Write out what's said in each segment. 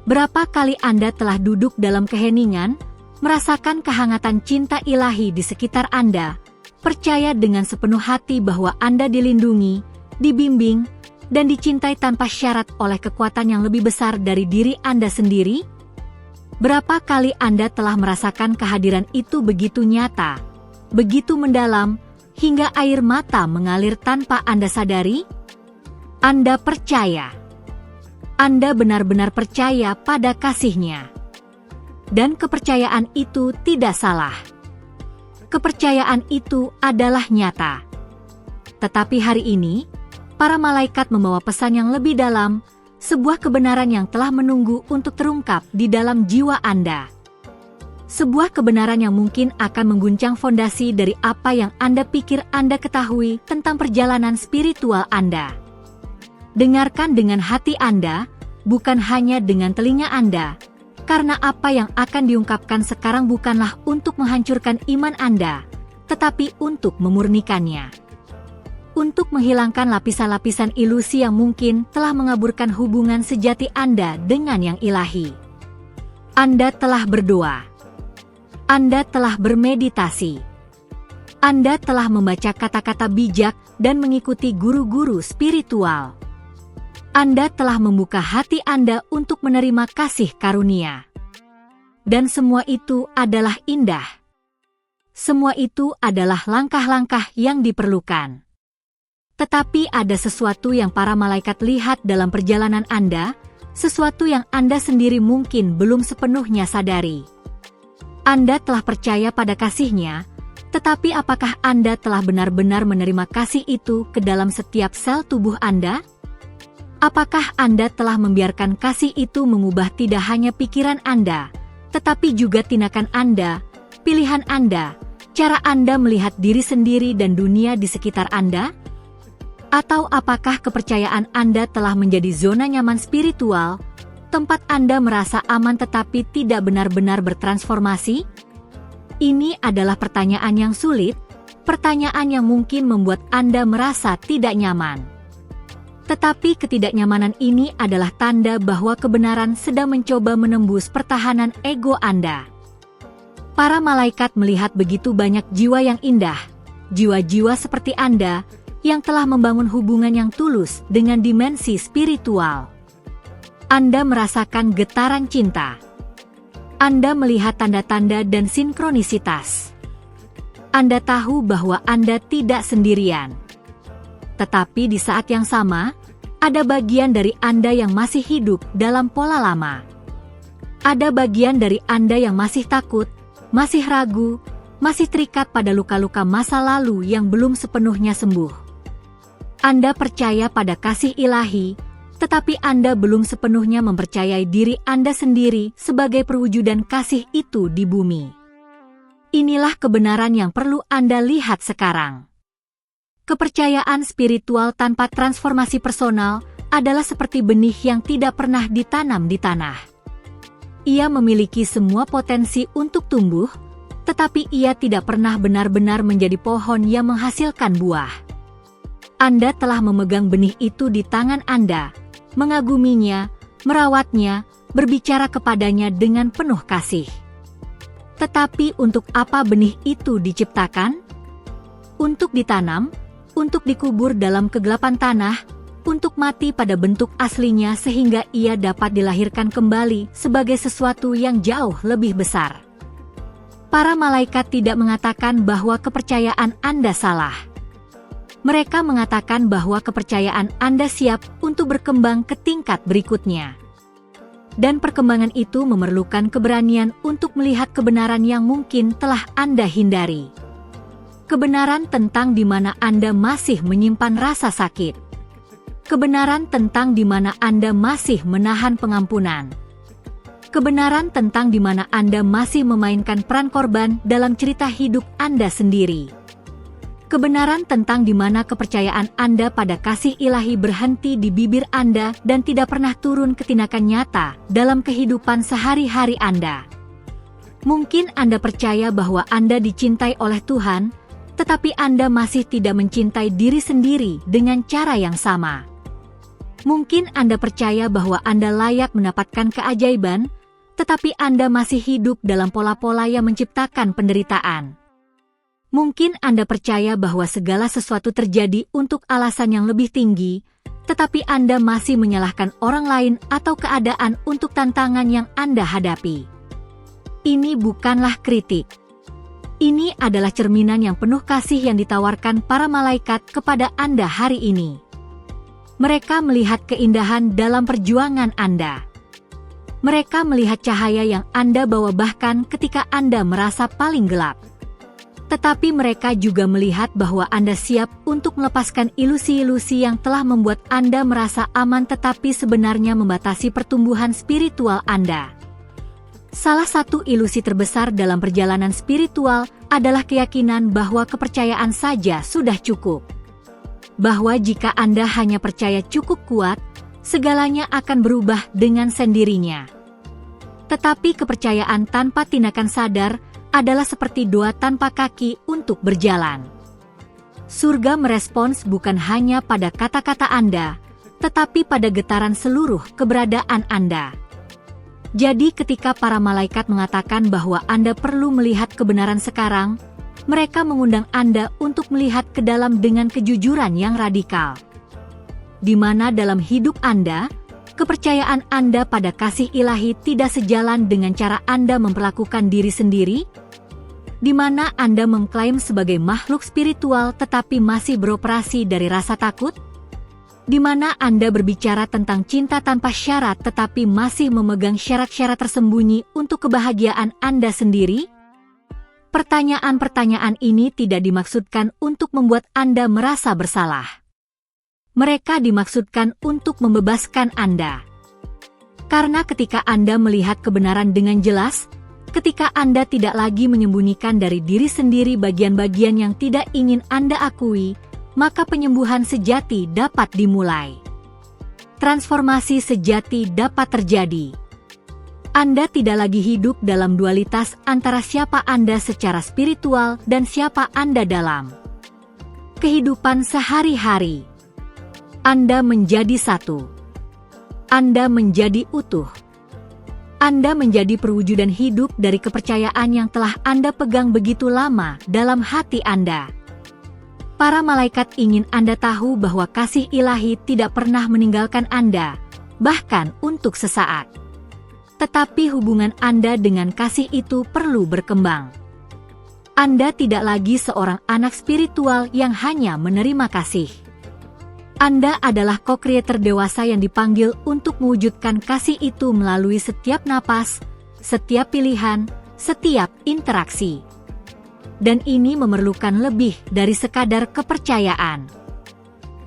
Berapa kali Anda telah duduk dalam keheningan, merasakan kehangatan cinta ilahi di sekitar Anda, percaya dengan sepenuh hati bahwa Anda dilindungi, dibimbing, dan dicintai tanpa syarat oleh kekuatan yang lebih besar dari diri Anda sendiri? Berapa kali Anda telah merasakan kehadiran itu begitu nyata, begitu mendalam, hingga air mata mengalir tanpa Anda sadari? Anda percaya. Anda benar-benar percaya pada kasih-Nya. Dan kepercayaan itu tidak salah. Kepercayaan itu adalah nyata. Tetapi hari ini, para malaikat membawa pesan yang lebih dalam, sebuah kebenaran yang telah menunggu untuk terungkap di dalam jiwa Anda. Sebuah kebenaran yang mungkin akan mengguncang fondasi dari apa yang Anda pikir Anda ketahui tentang perjalanan spiritual Anda. Dengarkan dengan hati Anda, bukan hanya dengan telinga Anda, karena apa yang akan diungkapkan sekarang bukanlah untuk menghancurkan iman Anda, tetapi untuk memurnikannya. Untuk menghilangkan lapisan-lapisan ilusi yang mungkin telah mengaburkan hubungan sejati Anda dengan yang ilahi. Anda telah berdoa. Anda telah bermeditasi. Anda telah membaca kata-kata bijak dan mengikuti guru-guru spiritual. Anda telah membuka hati Anda untuk menerima kasih karunia. Dan semua itu adalah indah. Semua itu adalah langkah-langkah yang diperlukan. Tetapi ada sesuatu yang para malaikat lihat dalam perjalanan Anda, sesuatu yang Anda sendiri mungkin belum sepenuhnya sadari. Anda telah percaya pada kasih-Nya, tetapi apakah Anda telah benar-benar menerima kasih itu ke dalam setiap sel tubuh Anda? Apakah Anda telah membiarkan kasih itu mengubah tidak hanya pikiran Anda, tetapi juga tindakan Anda, pilihan Anda, cara Anda melihat diri sendiri dan dunia di sekitar Anda? Atau apakah kepercayaan Anda telah menjadi zona nyaman spiritual, tempat Anda merasa aman tetapi tidak benar-benar bertransformasi? Ini adalah pertanyaan yang sulit, pertanyaan yang mungkin membuat Anda merasa tidak nyaman. Tetapi ketidaknyamanan ini adalah tanda bahwa kebenaran sedang mencoba menembus pertahanan ego Anda. Para malaikat melihat begitu banyak jiwa yang indah, jiwa-jiwa seperti Anda, yang telah membangun hubungan yang tulus dengan dimensi spiritual. Anda merasakan getaran cinta. Anda melihat tanda-tanda dan sinkronisitas. Anda tahu bahwa Anda tidak sendirian. Tetapi di saat yang sama, ada bagian dari Anda yang masih hidup dalam pola lama. Ada bagian dari Anda yang masih takut, masih ragu, masih terikat pada luka-luka masa lalu yang belum sepenuhnya sembuh. Anda percaya pada kasih ilahi, tetapi Anda belum sepenuhnya mempercayai diri Anda sendiri sebagai perwujudan kasih itu di bumi. Inilah kebenaran yang perlu Anda lihat sekarang. Kepercayaan spiritual tanpa transformasi personal adalah seperti benih yang tidak pernah ditanam di tanah. Ia memiliki semua potensi untuk tumbuh, tetapi ia tidak pernah benar-benar menjadi pohon yang menghasilkan buah. Anda telah memegang benih itu di tangan Anda, mengaguminya, merawatnya, berbicara kepadanya dengan penuh kasih. Tetapi untuk apa benih itu diciptakan? Untuk ditanam, untuk dikubur dalam kegelapan tanah, untuk mati pada bentuk aslinya sehingga ia dapat dilahirkan kembali sebagai sesuatu yang jauh lebih besar. Para malaikat tidak mengatakan bahwa kepercayaan Anda salah. Mereka mengatakan bahwa kepercayaan Anda siap untuk berkembang ke tingkat berikutnya. Dan perkembangan itu memerlukan keberanian untuk melihat kebenaran yang mungkin telah Anda hindari. Kebenaran tentang di mana Anda masih menyimpan rasa sakit. Kebenaran tentang di mana Anda masih menahan pengampunan. Kebenaran tentang di mana Anda masih memainkan peran korban dalam cerita hidup Anda sendiri. Kebenaran tentang di mana kepercayaan Anda pada kasih ilahi berhenti di bibir Anda dan tidak pernah turun ke tindakan nyata dalam kehidupan sehari-hari Anda. Mungkin Anda percaya bahwa Anda dicintai oleh Tuhan, tetapi Anda masih tidak mencintai diri sendiri dengan cara yang sama. Mungkin Anda percaya bahwa Anda layak mendapatkan keajaiban, tetapi Anda masih hidup dalam pola-pola yang menciptakan penderitaan. Mungkin Anda percaya bahwa segala sesuatu terjadi untuk alasan yang lebih tinggi, tetapi Anda masih menyalahkan orang lain atau keadaan untuk tantangan yang Anda hadapi. Ini bukanlah kritik. Ini adalah cerminan yang penuh kasih yang ditawarkan para malaikat kepada Anda hari ini. Mereka melihat keindahan dalam perjuangan Anda. Mereka melihat cahaya yang Anda bawa bahkan ketika Anda merasa paling gelap. Tetapi mereka juga melihat bahwa Anda siap untuk melepaskan ilusi-ilusi yang telah membuat Anda merasa aman tetapi sebenarnya membatasi pertumbuhan spiritual Anda. Salah satu ilusi terbesar dalam perjalanan spiritual adalah keyakinan bahwa kepercayaan saja sudah cukup. Bahwa jika Anda hanya percaya cukup kuat, segalanya akan berubah dengan sendirinya. Tetapi kepercayaan tanpa tindakan sadar adalah seperti doa tanpa kaki untuk berjalan. Surga merespons bukan hanya pada kata-kata Anda, tetapi pada getaran seluruh keberadaan Anda. Jadi ketika para malaikat mengatakan bahwa Anda perlu melihat kebenaran sekarang, mereka mengundang Anda untuk melihat ke dalam dengan kejujuran yang radikal. Di mana dalam hidup Anda, kepercayaan Anda pada kasih ilahi tidak sejalan dengan cara Anda memperlakukan diri sendiri, di mana Anda mengklaim sebagai makhluk spiritual tetapi masih beroperasi dari rasa takut, di mana Anda berbicara tentang cinta tanpa syarat tetapi masih memegang syarat-syarat tersembunyi untuk kebahagiaan Anda sendiri. Pertanyaan-pertanyaan ini tidak dimaksudkan untuk membuat Anda merasa bersalah. Mereka dimaksudkan untuk membebaskan Anda. Karena ketika Anda melihat kebenaran dengan jelas, ketika Anda tidak lagi menyembunyikan dari diri sendiri bagian-bagian yang tidak ingin Anda akui, maka penyembuhan sejati dapat dimulai. Transformasi sejati dapat terjadi. Anda tidak lagi hidup dalam dualitas antara siapa Anda secara spiritual dan siapa Anda dalam kehidupan sehari-hari. Anda menjadi satu. Anda menjadi utuh. Anda menjadi perwujudan hidup dari kepercayaan yang telah Anda pegang begitu lama dalam hati Anda. Para malaikat ingin Anda tahu bahwa kasih ilahi tidak pernah meninggalkan Anda, bahkan untuk sesaat. Tetapi hubungan Anda dengan kasih itu perlu berkembang. Anda tidak lagi seorang anak spiritual yang hanya menerima kasih. Anda adalah co-creator dewasa yang dipanggil untuk mewujudkan kasih itu melalui setiap napas, setiap pilihan, setiap interaksi. Dan ini memerlukan lebih dari sekadar kepercayaan.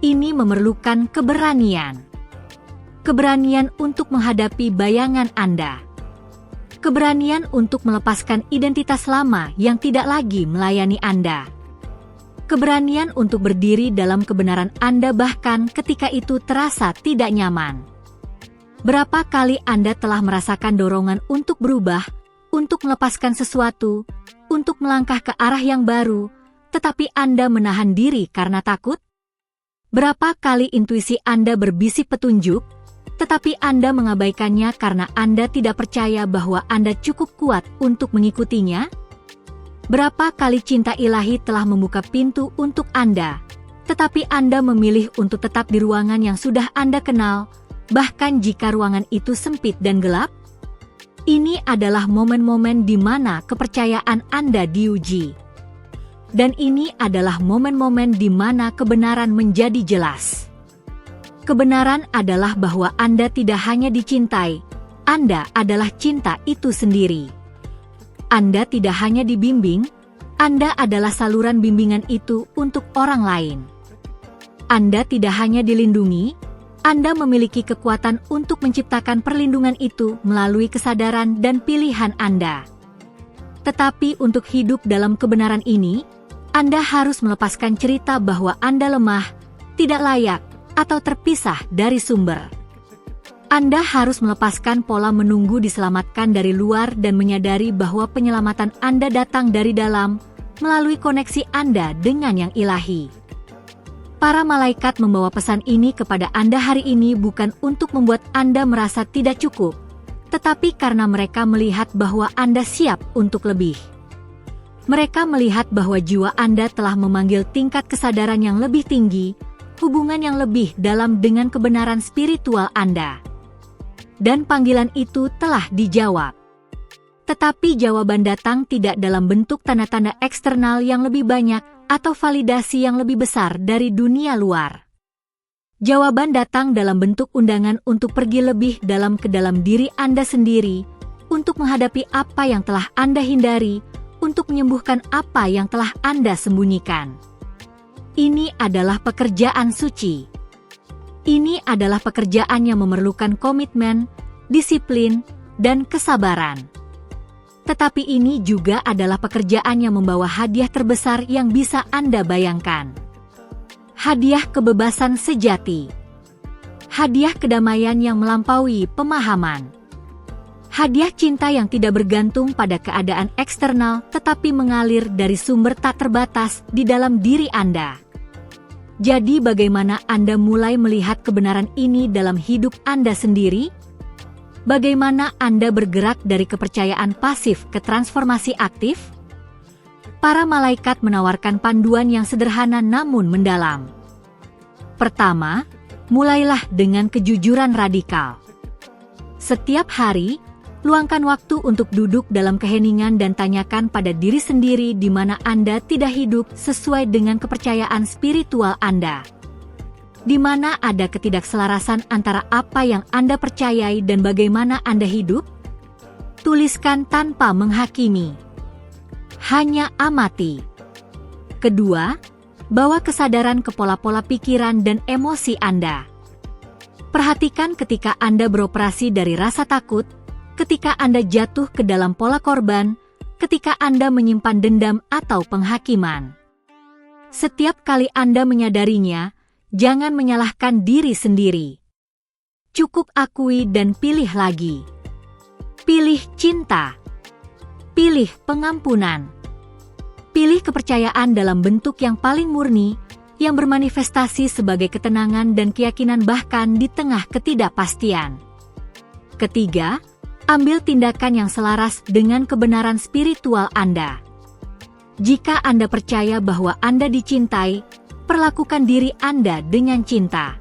Ini memerlukan keberanian. Keberanian untuk menghadapi bayangan Anda. Keberanian untuk melepaskan identitas lama yang tidak lagi melayani Anda. Keberanian untuk berdiri dalam kebenaran Anda bahkan ketika itu terasa tidak nyaman. Berapa kali Anda telah merasakan dorongan untuk berubah, untuk melepaskan sesuatu, untuk melangkah ke arah yang baru, tetapi Anda menahan diri karena takut? Berapa kali intuisi Anda berbisik petunjuk, tetapi Anda mengabaikannya karena Anda tidak percaya bahwa Anda cukup kuat untuk mengikutinya? Berapa kali cinta ilahi telah membuka pintu untuk Anda, tetapi Anda memilih untuk tetap di ruangan yang sudah Anda kenal, bahkan jika ruangan itu sempit dan gelap? Ini adalah momen-momen di mana kepercayaan Anda diuji. Dan ini adalah momen-momen di mana kebenaran menjadi jelas. Kebenaran adalah bahwa Anda tidak hanya dicintai, Anda adalah cinta itu sendiri. Anda tidak hanya dibimbing, Anda adalah saluran bimbingan itu untuk orang lain. Anda tidak hanya dilindungi, Anda memiliki kekuatan untuk menciptakan perlindungan itu melalui kesadaran dan pilihan Anda. Tetapi untuk hidup dalam kebenaran ini, Anda harus melepaskan cerita bahwa Anda lemah, tidak layak, atau terpisah dari sumber. Anda harus melepaskan pola menunggu diselamatkan dari luar dan menyadari bahwa penyelamatan Anda datang dari dalam, melalui koneksi Anda dengan yang ilahi. Para malaikat membawa pesan ini kepada Anda hari ini bukan untuk membuat Anda merasa tidak cukup, tetapi karena mereka melihat bahwa Anda siap untuk lebih. Mereka melihat bahwa jiwa Anda telah memanggil tingkat kesadaran yang lebih tinggi, hubungan yang lebih dalam dengan kebenaran spiritual Anda. Dan panggilan itu telah dijawab. Tetapi jawaban datang tidak dalam bentuk tanda-tanda eksternal yang lebih banyak atau validasi yang lebih besar dari dunia luar. Jawaban datang dalam bentuk undangan untuk pergi lebih dalam ke dalam diri Anda sendiri, untuk menghadapi apa yang telah Anda hindari, untuk menyembuhkan apa yang telah Anda sembunyikan. Ini adalah pekerjaan suci. Ini adalah pekerjaan yang memerlukan komitmen, disiplin, dan kesabaran. Tetapi ini juga adalah pekerjaan yang membawa hadiah terbesar yang bisa Anda bayangkan. Hadiah kebebasan sejati. Hadiah kedamaian yang melampaui pemahaman. Hadiah cinta yang tidak bergantung pada keadaan eksternal tetapi mengalir dari sumber tak terbatas di dalam diri Anda. Jadi bagaimana Anda mulai melihat kebenaran ini dalam hidup Anda sendiri? Bagaimana Anda bergerak dari kepercayaan pasif ke transformasi aktif? Para malaikat menawarkan panduan yang sederhana namun mendalam. Pertama, mulailah dengan kejujuran radikal. Setiap hari, luangkan waktu untuk duduk dalam keheningan dan tanyakan pada diri sendiri di mana Anda tidak hidup sesuai dengan kepercayaan spiritual Anda. Di mana ada ketidakselarasan antara apa yang Anda percayai dan bagaimana Anda hidup? Tuliskan tanpa menghakimi. Hanya amati. Kedua, bawa kesadaran ke pola-pola pikiran dan emosi Anda. Perhatikan ketika Anda beroperasi dari rasa takut, ketika Anda jatuh ke dalam pola korban, ketika Anda menyimpan dendam atau penghakiman. Setiap kali Anda menyadarinya, jangan menyalahkan diri sendiri. Cukup akui dan pilih lagi. Pilih cinta. Pilih pengampunan. Pilih kepercayaan dalam bentuk yang paling murni, yang bermanifestasi sebagai ketenangan dan keyakinan bahkan di tengah ketidakpastian. Ketiga, ambil tindakan yang selaras dengan kebenaran spiritual Anda. Jika Anda percaya bahwa Anda dicintai, perlakukan diri Anda dengan cinta.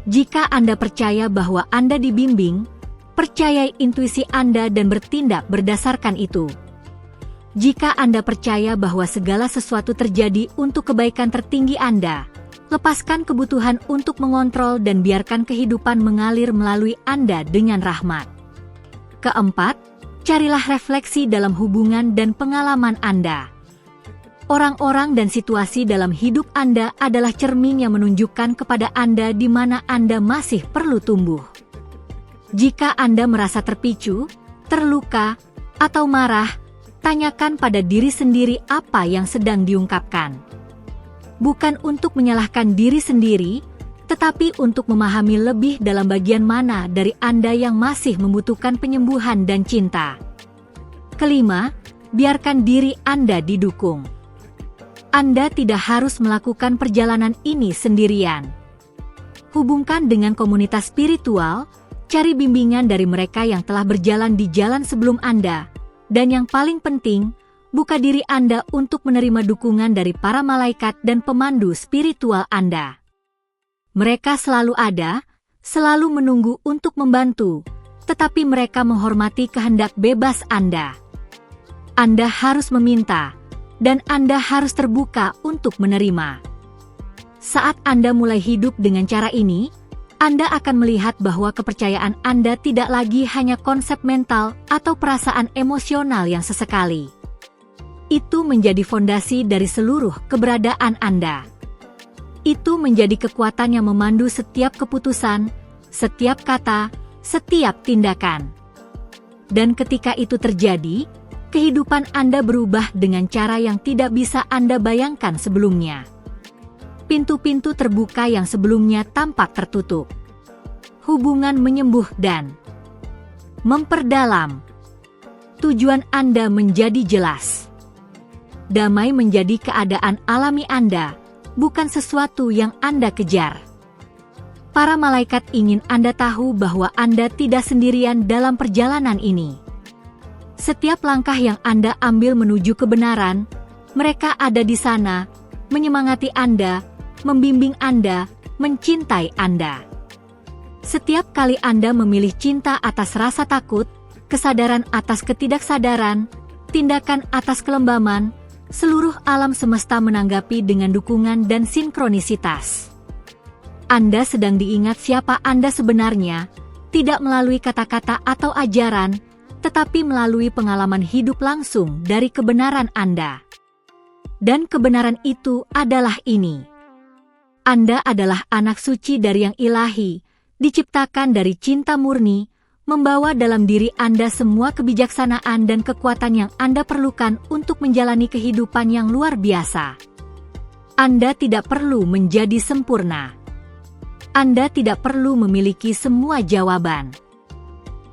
Jika Anda percaya bahwa Anda dibimbing, percayai intuisi Anda dan bertindak berdasarkan itu. Jika Anda percaya bahwa segala sesuatu terjadi untuk kebaikan tertinggi Anda, lepaskan kebutuhan untuk mengontrol dan biarkan kehidupan mengalir melalui Anda dengan rahmat. Keempat, carilah refleksi dalam hubungan dan pengalaman Anda. Orang-orang dan situasi dalam hidup Anda adalah cermin yang menunjukkan kepada Anda di mana Anda masih perlu tumbuh. Jika Anda merasa terpicu, terluka, atau marah, tanyakan pada diri sendiri apa yang sedang diungkapkan. Bukan untuk menyalahkan diri sendiri, tetapi untuk memahami lebih dalam bagian mana dari Anda yang masih membutuhkan penyembuhan dan cinta. Kelima, biarkan diri Anda didukung. Anda tidak harus melakukan perjalanan ini sendirian. Hubungkan dengan komunitas spiritual, cari bimbingan dari mereka yang telah berjalan di jalan sebelum Anda, dan yang paling penting, buka diri Anda untuk menerima dukungan dari para malaikat dan pemandu spiritual Anda. Mereka selalu ada, selalu menunggu untuk membantu, tetapi mereka menghormati kehendak bebas Anda. Anda harus meminta, dan Anda harus terbuka untuk menerima. Saat Anda mulai hidup dengan cara ini, Anda akan melihat bahwa kepercayaan Anda tidak lagi hanya konsep mental atau perasaan emosional yang sesekali. Itu menjadi fondasi dari seluruh keberadaan Anda. Itu menjadi kekuatan yang memandu setiap keputusan, setiap kata, setiap tindakan. Dan ketika itu terjadi, kehidupan Anda berubah dengan cara yang tidak bisa Anda bayangkan sebelumnya. Pintu-pintu terbuka yang sebelumnya tampak tertutup. Hubungan menyembuh dan memperdalam. Tujuan Anda menjadi jelas. Damai menjadi keadaan alami Anda, bukan sesuatu yang Anda kejar. Para malaikat ingin Anda tahu bahwa Anda tidak sendirian dalam perjalanan ini. Setiap langkah yang Anda ambil menuju kebenaran, mereka ada di sana, menyemangati Anda, membimbing Anda, mencintai Anda. Setiap kali Anda memilih cinta atas rasa takut, kesadaran atas ketidaksadaran, tindakan atas kelembaman, seluruh alam semesta menanggapi dengan dukungan dan sinkronisitas. Anda sedang diingat siapa Anda sebenarnya, tidak melalui kata-kata atau ajaran, tetapi melalui pengalaman hidup langsung dari kebenaran Anda. Dan kebenaran itu adalah ini. Anda adalah anak suci dari yang ilahi, diciptakan dari cinta murni, membawa dalam diri Anda semua kebijaksanaan dan kekuatan yang Anda perlukan untuk menjalani kehidupan yang luar biasa. Anda tidak perlu menjadi sempurna. Anda tidak perlu memiliki semua jawaban.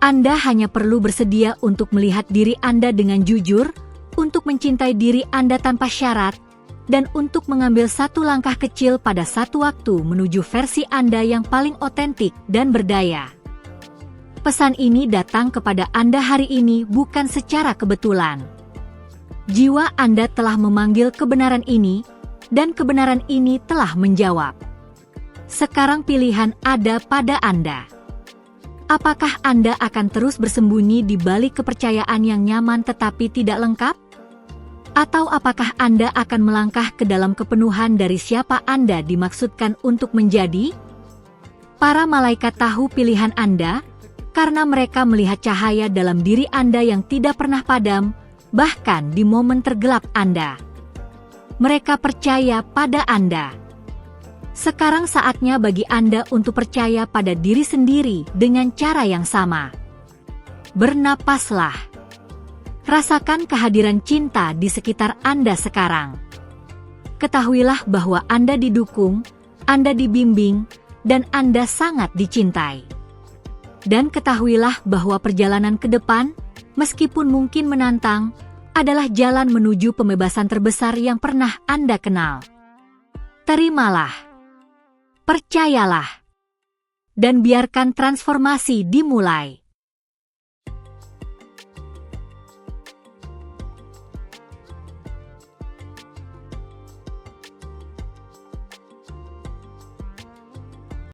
Anda hanya perlu bersedia untuk melihat diri Anda dengan jujur, untuk mencintai diri Anda tanpa syarat, dan untuk mengambil satu langkah kecil pada satu waktu menuju versi Anda yang paling otentik dan berdaya. Pesan ini datang kepada Anda hari ini bukan secara kebetulan. Jiwa Anda telah memanggil kebenaran ini, dan kebenaran ini telah menjawab. Sekarang pilihan ada pada Anda. Apakah Anda akan terus bersembunyi di balik kepercayaan yang nyaman tetapi tidak lengkap? Atau apakah Anda akan melangkah ke dalam kepenuhan dari siapa Anda dimaksudkan untuk menjadi? Para malaikat tahu pilihan Anda, karena mereka melihat cahaya dalam diri Anda yang tidak pernah padam, bahkan di momen tergelap Anda. Mereka percaya pada Anda. Sekarang saatnya bagi Anda untuk percaya pada diri sendiri dengan cara yang sama. Bernapaslah. Rasakan kehadiran cinta di sekitar Anda sekarang. Ketahuilah bahwa Anda didukung, Anda dibimbing, dan Anda sangat dicintai. Dan ketahuilah bahwa perjalanan ke depan, meskipun mungkin menantang, adalah jalan menuju pembebasan terbesar yang pernah Anda kenal. Terimalah. Percayalah. Dan biarkan transformasi dimulai.